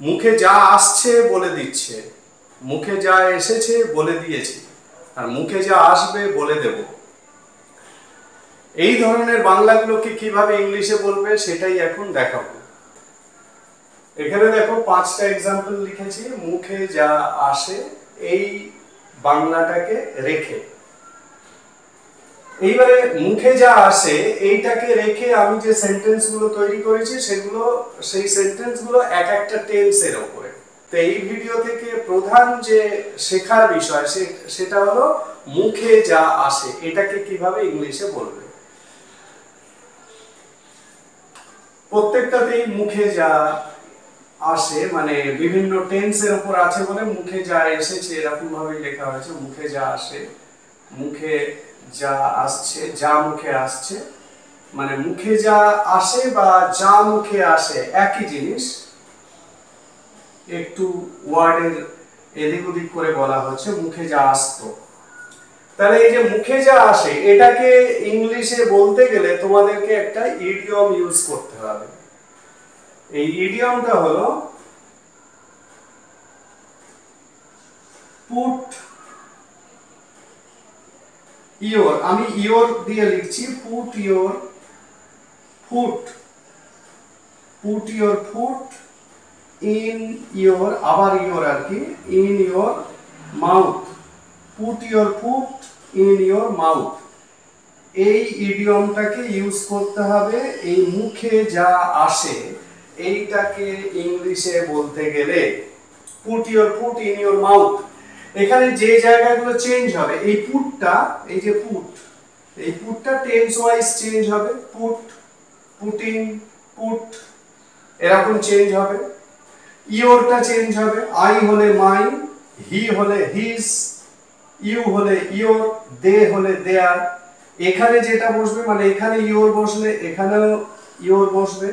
মুখে যা আসছে বলে দিচ্ছে, মুখে যা এসেছে বলে দিয়েছি, আর মুখে যা আসবে বলে দেব। এই ধরনের বাংলাগুলোকে কিভাবে ইংলিশে বলবে সেটাই এখন দেখাবো। এখানে দেখো 5টা এক্সাম্পল লিখেছি মুখে যা আসে এই বাংলাটাকে রেখে। এইবারে মুখে যা আসে এইটাকে রেখে আমি যে সেন্টেন্সগুলো তৈরি করেছি সেগুলো, সেই সেন্টেন্সগুলো এক একটা টেন্সের উপরে। তো এই ভিডিও থেকে প্রধান যে শেখার বিষয় সেটা হলো মুখে যা আসে এটাকে কিভাবে ইংলিশে বলবে। প্রত্যেকটাতেই মুখে যা আসে মানে বিভিন্ন টেন্সের উপর আছে বলে মুখে যা এসেছে এরকম ভাবে লেখা হয়েছে। মুখে যা আসে, মুখে যা আসছে, যা মুখে আসছে, মানে মুখে যা আসে বা যা মুখে আসে একই জিনিস, একটু ওয়ার্ডের এদিক ওদিক করে বলা হচ্ছে মুখে যা আসতো। তাহলে এই যে মুখে যা আসে এটাকে ইংলিশে বলতে গেলে তোমাদেরকে একটা ইডিয়ম ইউজ করতে হবে। এই ইডিয়মটা হলো পুট ইওর, আমি ইওর দিয়ে লিখছি, put your foot, put your foot in your, আবার ইওর আর কি, in your mouth, put your foot in your mouth. এই ইডিয়মটাকে ইউজ করতে হবে এই মুখে যা আসে এইটাকে ইংলিশে বলতে গেলে। Put your foot in your mouth, এখানে যে জায়গাগুলো চেঞ্জ হবে, এই পুটটা, এই যে পুট, এই পুটটা টেন্স ওয়াইজ চেঞ্জ হবে, পুট, পুটিং, পুট, এরকম চেঞ্জ হবে। ইওরটা চেঞ্জ হবে, আই হলে মাই, হি হলে হিজ, ইউ হলে ইওর, দে হলে দেয়ার। এখানে যেটা বসবে মানে এখানে ইওর বসলে এখানেও ইওর বসবে,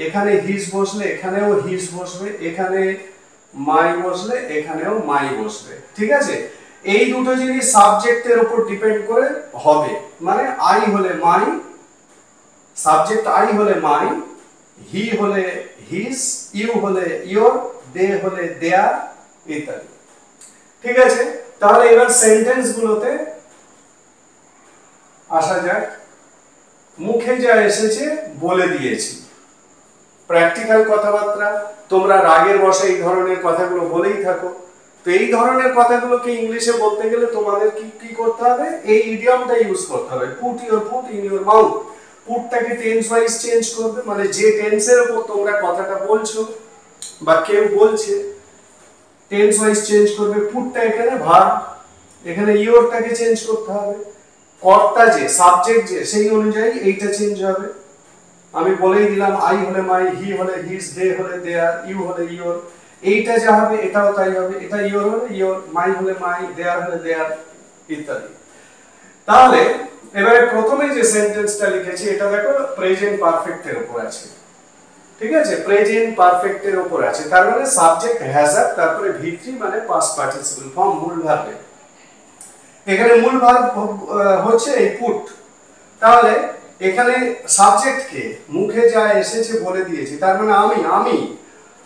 এখানে হিজ বসলে এখানেও হিজ বসবে, এখানে মাই বসলে এখানেও মাই বসবে। ঠিক আছে, এই দুটো জিনিস সাবজেক্টের উপর ডিপেন্ড করে হবে। মানে আই হলে মাই, সাবজেক্ট আই হলে মাই, হি হলে হিজ, ইউ হলে ইওর, দে হলে দেয়ার, ইত্যাদি। ঠিক আছে, তাহলে এবার সেন্টেন্স গুলোতে আসা যাক। মুখে যা এসেছে বলে দিয়েছি, প্র্যাকটিক্যাল কথাবার্তা। তোমরা রাগের বশে এই ধরনের কথাগুলো বলেই থাকো। তো এই ধরনের কথাগুলোকে ইংলিশে বলতে গেলে তোমাদের কি করতে হবে, এই ইডিয়মটা ইউজ করতে হবে, put your foot in your mouth. পুটটাকে টেন্স ওয়াইজ চেঞ্জ করবে, মানে যে টেন্সের উপর তোমরা কথাটা বলছো বা কেউ বলছে টেন্স ওয়াইজ চেঞ্জ করবে। পুটটা এখানে ভার্ব, এখানে ইওরটাকে চেঞ্জ করতে হবে। কর্তা যে, সাবজেক্ট যে, সেই অনুযায়ী এইটা চেঞ্জ হবে। আমি বলেই দিলাম আই হলে মাই, হি হলে হিজ, দে হলে দেয়ার, ইউ হলে ইওর। এইটা যা হবে এটাও তাই হবে, এটা ইওর হলে ইওর, মাই হলে মাই, দেয়ার হলে দেয়ার, ইত্যাদি। তাহলে এবারে প্রথমে যে সেন্টেন্সটা লিখেছি এটা দেখো প্রেজেন্ট পারফেক্টের উপর আছে। ঠিক আছে, প্রেজেন্ট পারফেক্টের উপর আছে, তার মানে সাবজেক্ট হ্যাজার, তারপরে ভিত্রি মানে পাস্ট পার্টিসিপল ফর্ম, মূল ভার্বে। এখানে মূল ভার্ব হচ্ছে এই পুট। তাহলে এখানে সাবজেক্ট কে, মুখে যা এসেছে বলে দিয়েছি, তার মানে আমি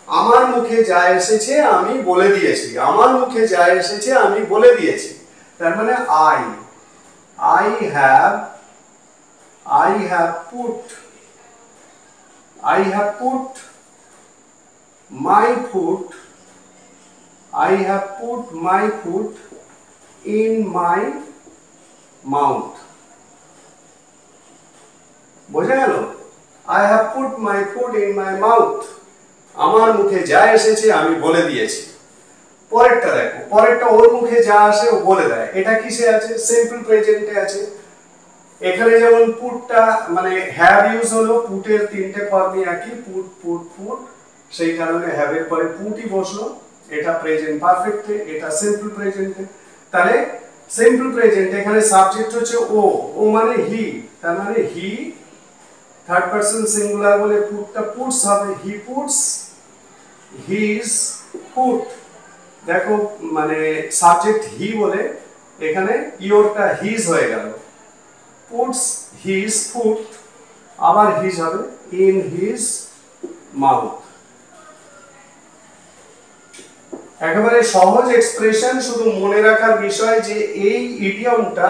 আমার মুখে যা এসেছে আমি বলে দিয়েছি, আমার মুখে যা এসেছে আমি বলে দিয়েছি। তার মানে I have put my foot in my mouth. বোঝা গেল? I have put my foot in my mouth. আমার মুখে যা এসেছে আমি বলে দিয়েছি। পরেরটা দেখো, পরেরটা ওর মুখে যা আসে ও বলে দেয়। এটা কিসে আছে? সিম্পল প্রেজেন্টে আছে। এখানে যেমন পুটটা মানে হ্যাভ ইউজ হলো, পুটের তিনটে ফর্মই একই, পুট পুট পুট, সেই কারণে হ্যাভ এর পরে পুটই বসলো। এটা প্রেজেন্ট পারফেক্টে, এটা সিম্পল প্রেজেন্টে। তাহলে সিম্পল প্রেজেন্ট এখানে সাবজেক্ট হচ্ছে ও মানে হি, তার মানে হি থার্ড পারসন সিঙ্গুলার বলে পুটটা পুটস হবে, হি পুটস হিজ ফুট। দেখো মানে সাবজেক্ট হি বলে এখানে ইওরটা হিজ হয়ে গেল, পুটস হিজ ফুট, আবার হিজ হবে ইন হিজ মাউথ। একেবারে সহজ এক্সপ্রেশন, শুধু মনে রাখার বিষয় যে এই ইডিয়মটা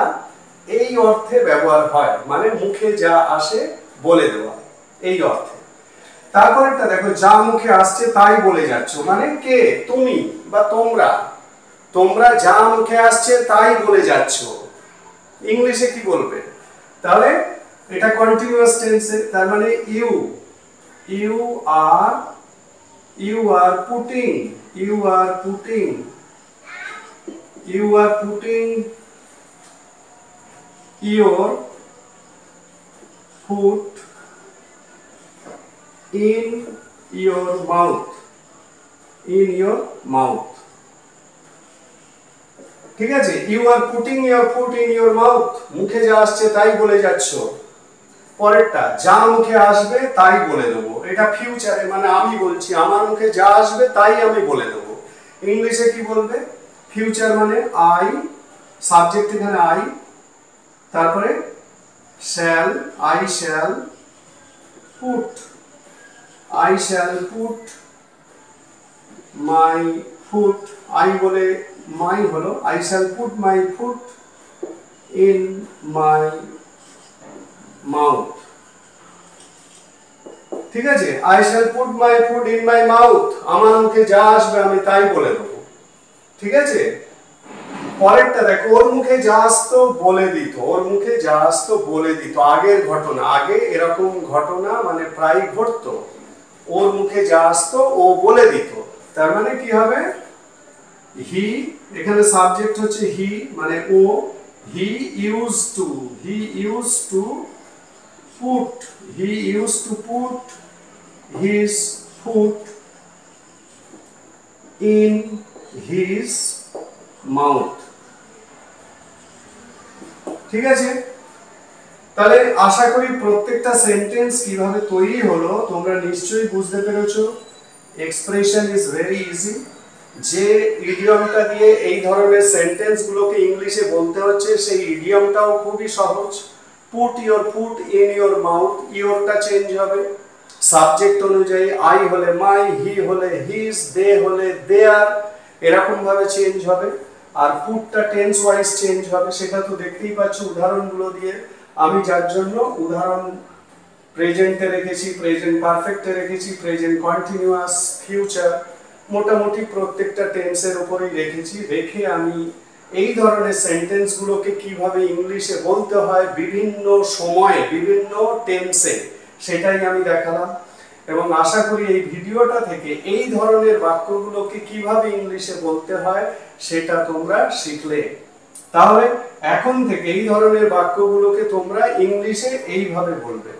এই অর্থে ব্যবহার হয়, মানে মুখে যা আসে বলে দেওয়া, এই অর্থে। তারপরেরটা দেখো, যা মুখে আসছে তাই বলে যাচ্ছ, মানে কে? তুমি বা তোমরা। তোমরা যা মুখে আসছে তাই বলে যাচ্ছ, ইংলিশে কি বলবে? তাহলে এটা কন্টিনিউয়াস টেন্সে, তার মানে you you are putting you are putting your foot in your mouth, ঠিক আছে? you are putting your foot in your mouth, মুখে যা আসছে তাই বলে যাচ্ছ। পরেরটা, যা মুখে আসবে তাই বলে দেবো, এটা ফিউচারে, মানে আমি বলছি আমার মুখে যা আসবে তাই আমি বলে দেবো। ইংলিশে কি বলবে? ফিউচার মানে আই, সাবজেক্ট এখানে আই, তারপরে shall, I shall put my foot, I বলে মাই হলো, I shall put my foot in my mouth, ঠিক আছে? I shall put my foot in my mouth, আমার মুখে যা আসবে আমি তাই বলে দেবো, ঠিক আছে? পরেরটা দেখো, ওর মুখে যা আসতো বলে দিত, আগের ঘটনা, আগে এরকম ঘটনা মানে প্রায় ঘটতো, ওর মুখে যা আসতো ও বলে দিত, তার মানে কি হবে? হি, এখানে সাবজেক্ট হচ্ছে হি, মানে ও, he use to put his foot in his mouth, ঠিক আছে? তাহলে আশা করি প্রত্যেকটা সেন্টেন্স কিভাবে তৈরি হলো তোমরা নিশ্চয়ই বুঝতে পেরেছো। Expression is very easy. যে ইডিয়মটা দিয়ে এই ধরনের সেন্টেন্স গুলোকে ইংলিশে বলতে হচ্ছে সেই ইডিয়মটাও খুবই সহজ। Put your foot in your mouth, ইওরটা চেঞ্জ হবে সাবজেক্ট অনুযায়ী, আই হলে মাই, হি হলে হিজ, দে হলে দেয়ার, এরকম ভাবে চেঞ্জ হবে। আর পুটটা টেন্স ওয়াইজ চেঞ্জ হবে, সেটা তো দেখতেই পাচ্ছ উদাহরণগুলো দিয়ে। আমি যার জন্য উদাহরণ প্রেজেন্টে রেখেছি, প্রেজেন্ট পারফেক্টে রেখেছি, প্রেজেন্ট কন্টিনিউয়াস, ফিউচার, মোটামুটি প্রত্যেকটা টেন্সের উপরেই রেখেছি। রেখে আমি এই ধরনের সেন্টেন্সগুলোকে কিভাবে ইংলিশে বলতে হয় বিভিন্ন সময়ে বিভিন্ন টেন্সে, সেটাই আমি দেখালাম। এবং আশা করি এই ভিডিওটা থেকে এই ধরনের বাক্যগুলোকে কিভাবে ইংলিশে বলতে হয় সেটা তোমরা শিখলে। তাহলে এখন থেকে এই ধরনের বাক্যগুলোকে তোমরা ইংলিশে এইভাবে বলবে।